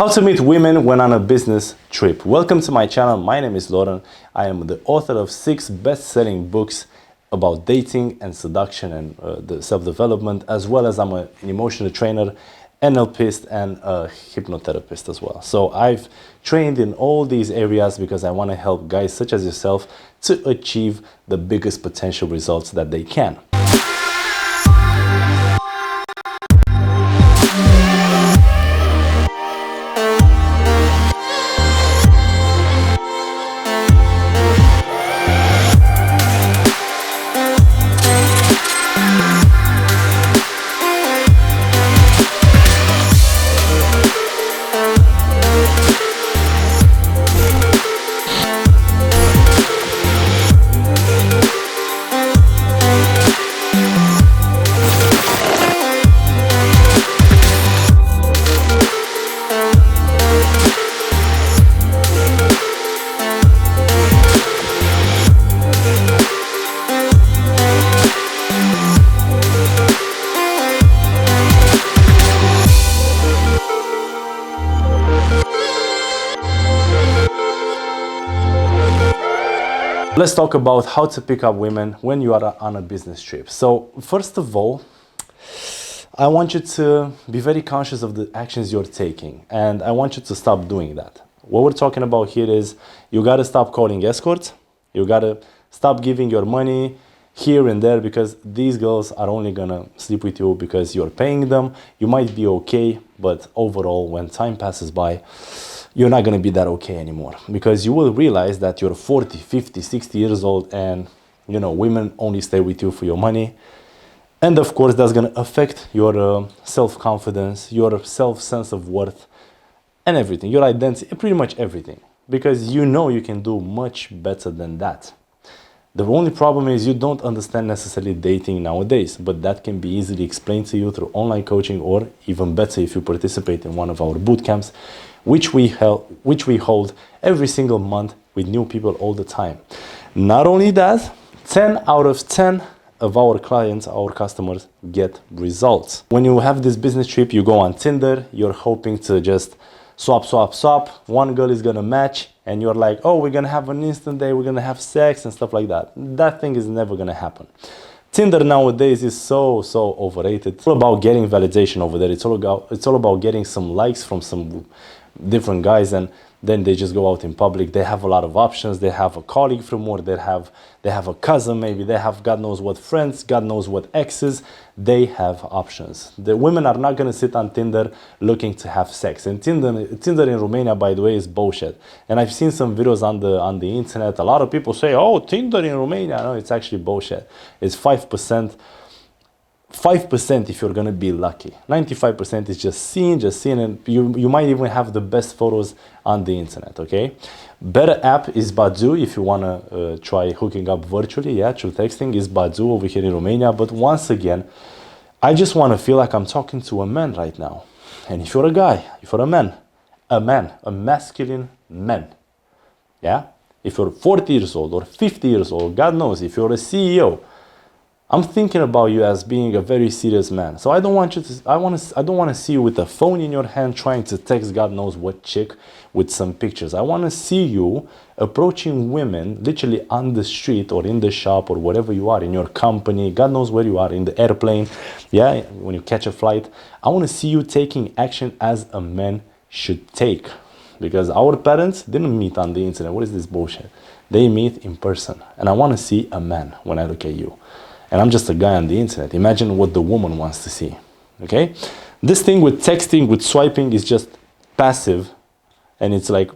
How to meet women when on a business trip. Welcome to my channel. My name is Lauren. I am the author of 6 best-selling books about dating and seduction and the self-development, as well as I'm an emotional trainer, NLPist, and a hypnotherapist as well. So I've trained in all these areas because I want to help guys such as yourself to achieve the biggest potential results that they can. Let's talk about how to pick up women when you are on a business trip. So first of all, I want you to be very conscious of the actions you're taking, and I want you to stop doing that. What we're talking about here is you got to stop calling escorts. You got to stop giving your money here and there, because these girls are only gonna sleep with you because you're paying them. You might be okay, but overall, when time passes by, you're not going to be that okay anymore, because you will realize that you're 40, 50, 60 years old, and women only stay with you for your money. And of course, that's going to affect your self-confidence, your sense of worth, and everything, your identity, pretty much everything, because you can do much better than that. The only problem is you don't understand necessarily dating nowadays, but that can be easily explained to you through online coaching, or even better if you participate in one of our boot camps, which we hold every single month with new people all the time. Not only that, 10 out of 10 of our clients, our customers, get results. When you have this business trip, you go on Tinder, you're hoping to just swap. One girl is gonna match, and you're like, oh, we're gonna have an instant date, we're gonna have sex and stuff like that. That thing is never gonna happen. Tinder nowadays is so overrated. It's all about getting validation over there. It's all about getting some likes from some different guys, and then they just go out in public. They have a lot of options. They have a colleague from work. They have a cousin, maybe. They have God knows what friends, God knows what exes. They have options. The women are not going to sit on Tinder looking to have sex. And Tinder in Romania, by the way, is bullshit. And I've seen some videos on the internet. A lot of people say, oh, Tinder in Romania. No, it's actually bullshit. It's 5% if you're gonna be lucky. 95% is just seeing, and you might even have the best photos on the internet, okay? Better app is Badoo if you wanna try hooking up virtually, through texting, is Badoo over here in Romania. But once again, I just wanna feel like I'm talking to a man right now. And if you're a guy, if you're a masculine man, if you're 40 years old or 50 years old, God knows, if you're a CEO, I'm thinking about you as being a very serious man. So I don't want to see you with a phone in your hand trying to text God knows what chick with some pictures. I want to see you approaching women literally on the street or in the shop or wherever you are, in your company, God knows where you are, in the airplane, when you catch a flight. I want to see you taking action as a man should take. Because our parents didn't meet on the internet. What is this bullshit? They meet in person. And I want to see a man when I look at you. And I'm just a guy on the internet. Imagine what the woman wants to see, okay? This thing with texting, with swiping, is just passive, and it's like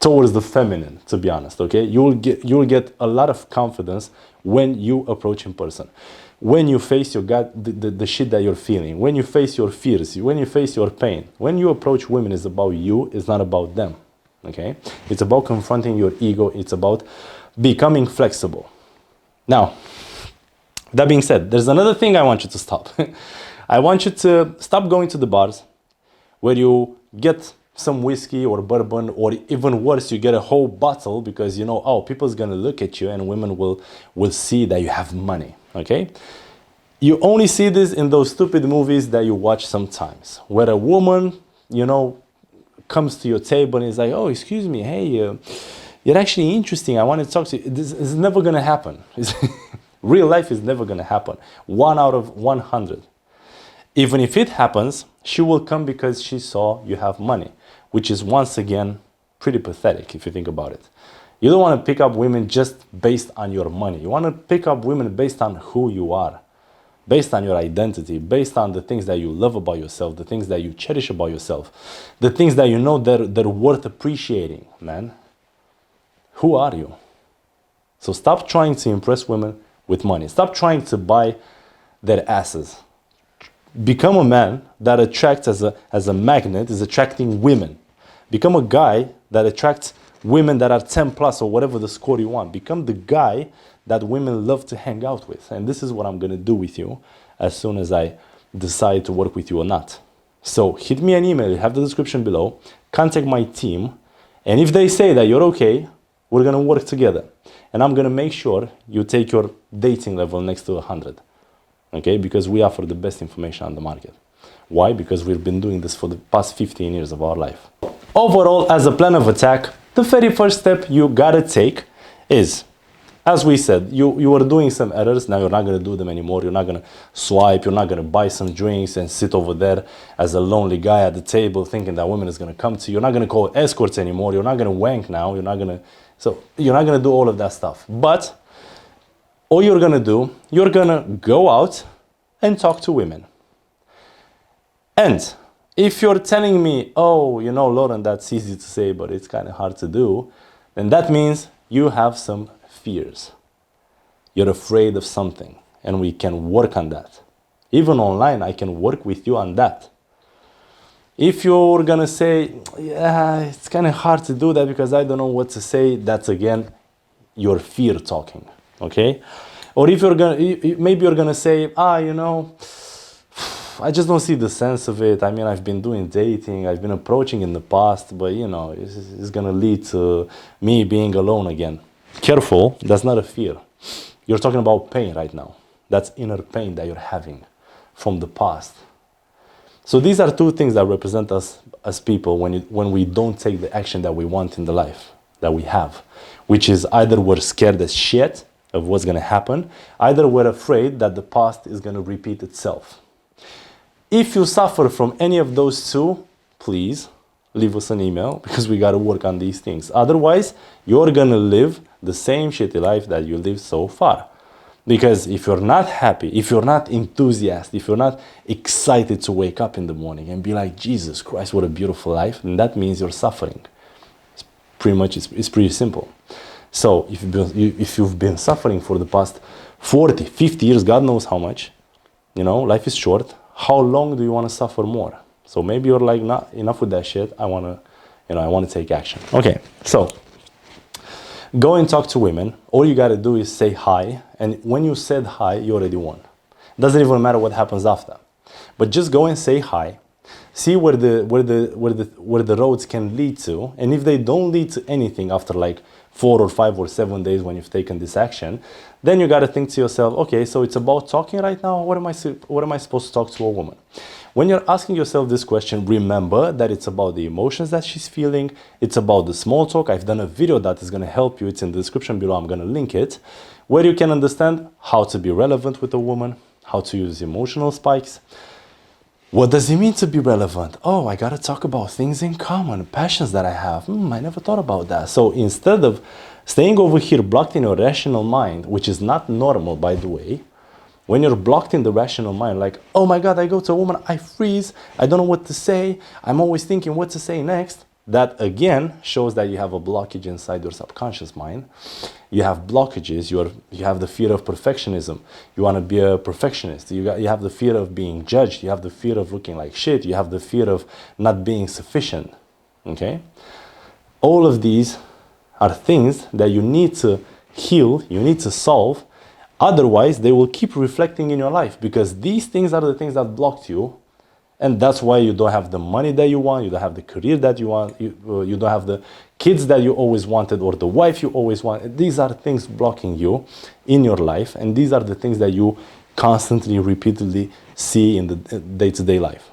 towards the feminine, to be honest, okay? You'll get a lot of confidence when you approach in person. When you face the shit that you're feeling, when you face your fears, when you face your pain. When you approach women, it's about you, it's not about them, okay? It's about confronting your ego, it's about becoming flexible. Now, that being said, there's another thing I want you to stop. I want you to stop going to the bars where you get some whiskey or bourbon, or even worse, you get a whole bottle because people's gonna look at you and women will see that you have money, okay? You only see this in those stupid movies that you watch sometimes, where a woman, comes to your table and is like, oh, excuse me, hey, you're actually interesting. I want to talk to you. This is never going to happen. Real life is never going to happen. 1 out of 100. Even if it happens, she will come because she saw you have money, which is once again pretty pathetic if you think about it. You don't want to pick up women just based on your money. You want to pick up women based on who you are, based on your identity, based on the things that you love about yourself, the things that you cherish about yourself, the things that you know that are worth appreciating, man. Who are you? So stop trying to impress women with money. Stop trying to buy their asses. Become a man that attracts as a magnet, is attracting women. Become a guy that attracts women that are 10 plus or whatever the score you want. Become the guy that women love to hang out with. And this is what I'm going to do with you as soon as I decide to work with you or not. So hit me an email, you have the description below, contact my team, and if they say that you're okay, we're going to work together. And I'm going to make sure you take your dating level next to 100. Okay? Because we offer the best information on the market. Why? Because we've been doing this for the past 15 years of our life. Overall, as a plan of attack, the very first step you gotta take is, as we said, you were doing some errors, now you're not gonna do them anymore. You're not gonna swipe, you're not gonna buy some drinks and sit over there as a lonely guy at the table thinking that women is gonna come to you. You're not gonna call escorts anymore. You're not gonna wank now. You're not gonna do all of that stuff. But all you're gonna do, you're gonna go out and talk to women. And if you're telling me, oh, you know, Lauren, that's easy to say, but it's kind of hard to do, then that means you have some fears. You're afraid of something, and we can work on that. Even online, I can work with you on that. If you're gonna say, yeah, it's kind of hard to do that because I don't know what to say, that's again, your fear talking, okay? Or if maybe you're gonna say, you know, I just don't see the sense of it. I mean, I've been doing dating, I've been approaching in the past, but you know, it's gonna lead to me being alone again. Careful, that's not a fear. You're talking about pain right now. That's inner pain that you're having from the past. So these are two things that represent us as people when we don't take the action that we want in the life that we have, which is either we're scared as shit of what's gonna happen, either we're afraid that the past is gonna repeat itself. If you suffer from any of those two, please leave us an email because we got to work on these things. Otherwise, you're going to live the same shitty life that you lived so far. Because if you're not happy, if you're not enthusiastic, if you're not excited to wake up in the morning and be like, Jesus Christ, what a beautiful life, then that means you're suffering. It's pretty simple. So if you've been suffering for the past 40, 50 years, God knows how much, you know, life is short. How long do you want to suffer more? So maybe you're like, not enough with that shit. I want to take action. Okay, so go and talk to women. All you got to do is say hi. And when you said hi, you already won. Doesn't even matter what happens after. But just go and say hi. See where the roads can lead to. And if they don't lead to anything after like 4 or 5 or 7 days when you've taken this action, then you got to think to yourself, okay, so it's about talking right now. What am I supposed to talk to a woman? When you're asking yourself this question, remember that it's about the emotions that she's feeling. It's about the small talk. I've done a video that is going to help you. It's in the description below. I'm going to link it, where you can understand how to be relevant with a woman, how to use emotional spikes. What does it mean to be relevant? Oh, I got to talk about things in common, passions that I have. I never thought about that. So instead of staying over here blocked in your rational mind, which is not normal, by the way, when you're blocked in the rational mind, like, oh my God, I go to a woman, I freeze, I don't know what to say, I'm always thinking what to say next. That again shows that you have a blockage inside your subconscious mind. You have blockages, you have the fear of perfectionism. You want to be a perfectionist. You have the fear of being judged. You have the fear of looking like shit. You have the fear of not being sufficient. Okay? All of these are things that you need to heal, you need to solve. Otherwise, they will keep reflecting in your life because these things are the things that blocked you. And that's why you don't have the money that you want, you don't have the career that you want, you don't have the kids that you always wanted or the wife you always wanted. These are things blocking you in your life, and these are the things that you constantly, repeatedly see in the day-to-day life.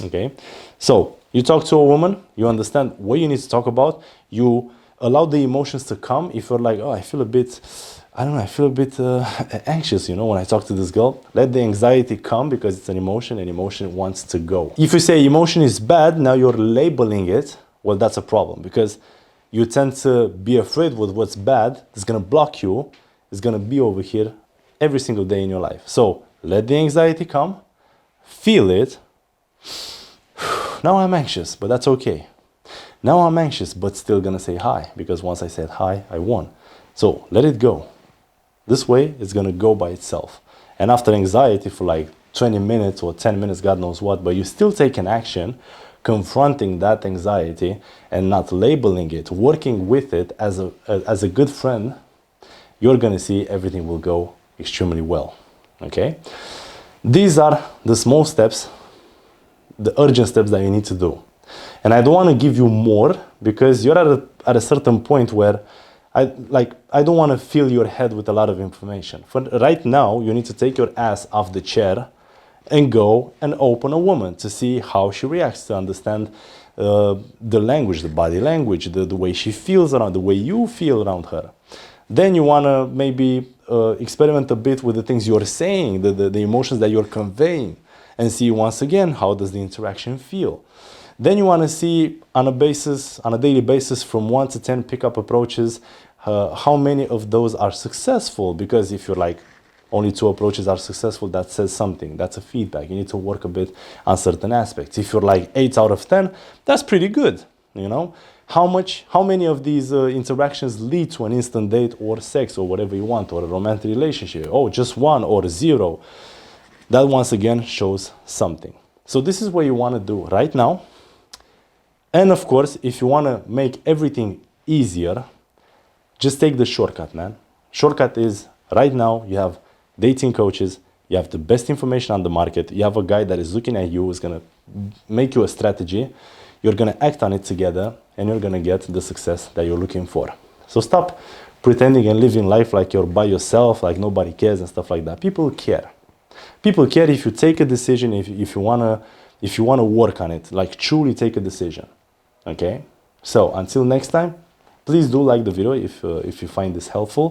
Okay? So You talk to a woman, you understand what you need to talk about, you allow the emotions to come. If you're like, oh, I feel a bit, I don't know, I feel a bit anxious, you know, when I talk to this girl. Let the anxiety come because it's an emotion and emotion wants to go. If you say emotion is bad, now you're labeling it, well, that's a problem because you tend to be afraid with what's bad. It's going to block you. It's going to be over here every single day in your life. So let the anxiety come, feel it. Now I'm anxious, but that's okay. Now I'm anxious, but still going to say hi because once I said hi, I won. So let it go. This way, it's going to go by itself. And after anxiety for like 20 minutes or 10 minutes, God knows what, but you still take an action, confronting that anxiety and not labeling it, working with it as a good friend, you're going to see everything will go extremely well. Okay? These are the small steps, the urgent steps that you need to do. And I don't want to give you more because you're at a certain point where I don't want to fill your head with a lot of information. For right now, you need to take your ass off the chair and go and open a woman to see how she reacts, to understand the language, the body language, the way she feels around, the way you feel around her. Then you want to maybe experiment a bit with the things you're saying, the emotions that you're conveying, and see once again, how does the interaction feel? Then you want to see on a daily basis from 1 to 10 pickup approaches, how many of those are successful. Because if you're like, only 2 approaches are successful, that says something. That's a feedback. You need to work a bit on certain aspects. If you're like 8 out of 10, that's pretty good, you know? How many of these interactions lead to an instant date or sex or whatever you want, or a romantic relationship? Oh, just 1 or 0. That once again shows something. So this is what you want to do right now. And of course, if you want to make everything easier, just take the shortcut, man. Shortcut is right now you have dating coaches, you have the best information on the market, you have a guy that is looking at you, is going to make you a strategy, you're going to act on it together, and you're going to get the success that you're looking for. So stop pretending and living life like you're by yourself, like nobody cares and stuff like that. People care. People care if you take a decision, if you want to work on it, like truly take a decision. Okay? So until next time, please do like the video if you find this helpful.